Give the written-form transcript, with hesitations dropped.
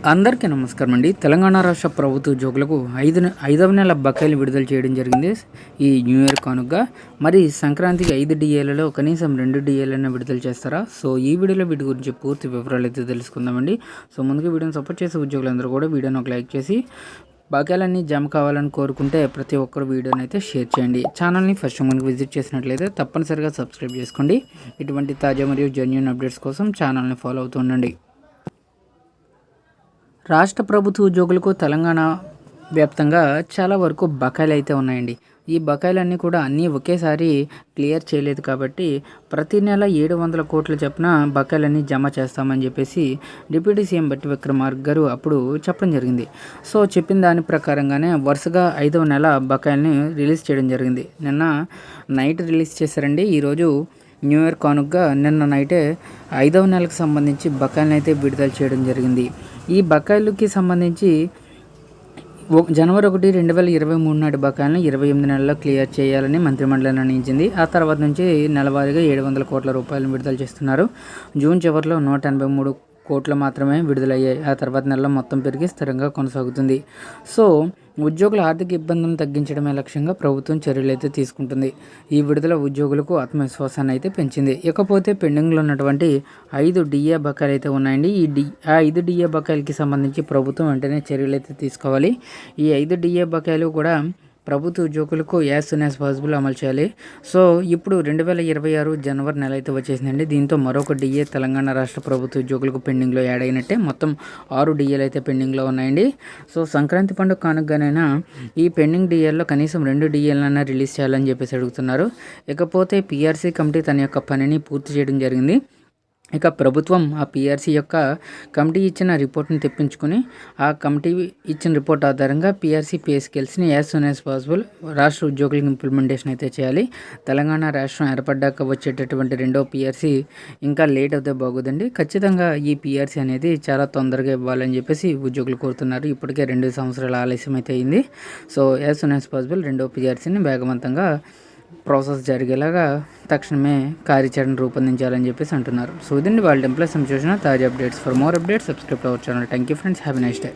అందరికీ నమస్కారం అండి. తెలంగాణ రాష్ట్ర ప్రభుత్వ ఉద్యోగులకు ఐదవ నెల బకాయిలు విడుదల చేయడం జరిగింది ఈ న్యూ ఇయర్ కానుకగా. మరి సంక్రాంతికి 5 డిఏలలో కనీసం 2 డిఏలైనా విడుదల చేస్తారా? సో ఈ వీడియోలో వీటి గురించి పూర్తి వివరాలు అయితే తెలుసుకుందామండి. సో ముందుగా వీడియోని సపోర్ట్ చేసే ఉద్యోగులందరూ కూడా వీడియోని ఒక లైక్ చేసి బకాయిలన్నీ జమ కావాలని కోరుకుంటే ప్రతి ఒక్కరు వీడియోని అయితే షేర్ చేయండి. ఛానల్ని ఫస్ట్ మనకు విజిట్ చేసినట్లయితే తప్పనిసరిగా సబ్స్క్రైబ్ చేసుకోండి. ఇటువంటి తాజా మరియు జెన్యూన్ అప్డేట్స్ కోసం ఛానల్ని ఫాలో అవుతూ ఉండండి. రాష్ట్ర ప్రభుత్వ ఉద్యోగులకు తెలంగాణ వ్యాప్తంగా చాలా వరకు బకాయిలు అయితే ఉన్నాయండి. ఈ బకాయిలన్నీ కూడా అన్నీ ఒకేసారి క్లియర్ చేయలేదు కాబట్టి ప్రతి నెల 700 కోట్ల చొప్పున బకాయిలన్నీ జమ చేస్తామని చెప్పేసి డిప్యూటీ సీఎం బట్టి విక్రమార్క గారు అప్పుడు చెప్పడం జరిగింది. సో చెప్పిన దాని ప్రకారంగానే వరుసగా 5వ నెల బకాయిల్ని రిలీజ్ చేయడం జరిగింది. నిన్న నైట్ రిలీజ్ చేశారండి. ఈరోజు న్యూ ఇయర్ కానుకగా నిన్న నైటే 5వ నెలకు సంబంధించి బకాయిలను అయితే విడుదల చేయడం జరిగింది. ఈ బకాయిలకి సంబంధించి జనవరి 1, 2023 నాటి బకాయిలను 28 నెలల్లో క్లియర్ చేయాలని మంత్రిమండలి నిర్ణయించింది. ఆ తర్వాత నుంచి నెలవారీగా 700 కోట్ల రూపాయలను విడుదల చేస్తున్నారు. జూన్ చివరిలో 183 కోట్లు మాత్రమే విడుదలయ్యాయి. ఆ తర్వాత నెలలో మొత్తం పెరిగి స్థిరంగా కొనసాగుతుంది. సో ఉద్యోగుల ఆర్థిక ఇబ్బందులను తగ్గించడమే లక్ష్యంగా ప్రభుత్వం చర్యలు అయితే తీసుకుంటుంది. ఈ విడుదల ఉద్యోగులకు ఆత్మవిశ్వాసాన్ని అయితే పెంచింది. ఇకపోతే పెండింగ్లో ఉన్నటువంటి 5 డిఏ బకాయిలు అయితే ఉన్నాయండి. ఆ 5 డిఏ బకాయిలకి సంబంధించి ప్రభుత్వం వెంటనే చర్యలు అయితే తీసుకోవాలి. ఈ 5 డిఏ బకాయిలు కూడా ప్రభుత్వ ఉద్యోగులకు యాజ్ సూన్ యాజ్ పాసిబుల్ అమలు చేయాలి. సో ఇప్పుడు 2026 జనవరి నెల అయితే వచ్చేసిందండి. దీంతో మరొక డిఏ తెలంగాణ రాష్ట్ర ప్రభుత్వ ఉద్యోగులకు పెండింగ్లో యాడ్ అయినట్టే. మొత్తం 6 డిఏలు అయితే పెండింగ్లో ఉన్నాయండి. సో సంక్రాంతి పండుగ కానుకగానైనా ఈ పెండింగ్ డిఏల్లో కనీసం 2 డిఏలైనా రిలీజ్ చేయాలని చెప్పేసి అడుగుతున్నారు. ఇకపోతే పీఆర్సీ కమిటీ తన యొక్క పనిని పూర్తి చేయడం జరిగింది. ఇక ప్రభుత్వం ఆ పీఆర్సీ యొక్క కమిటీ ఇచ్చిన రిపోర్ట్ని తెప్పించుకొని ఆ కమిటీ ఇచ్చిన రిపోర్ట్ ఆధారంగా పీఆర్సీ పే స్కేల్స్ని యాజ్ సూన్ యాజ్ పాసిబుల్ రాష్ట్ర ఉద్యోగులకు ఇంప్లిమెంటేషన్ అయితే చేయాలి. తెలంగాణ రాష్ట్రం ఏర్పడ్డాక వచ్చేటటువంటి రెండో పీఆర్సీ ఇంకా లేట్ అవుతే బాగోదండి. ఖచ్చితంగా ఈ పీఆర్సీ అనేది చాలా తొందరగా ఇవ్వాలని చెప్పేసి ఉద్యోగులు కోరుతున్నారు. ఇప్పటికే 2 సంవత్సరాల ఆలస్యం అయితే అయింది. So as soon as possible రెండో పీఆర్సీని వేగవంతంగా ప్రాసెస్ జరిగేలాగా తక్షణమే కార్యాచరణ రూపొందించాలని చెప్పేసి అంటున్నారు. సో ఇదండి వాళ్ళ ఎంప్లాయీస్ చూసిన తాజా updates. For more updates subscribe our channel. Thank you friends. Have a nice day.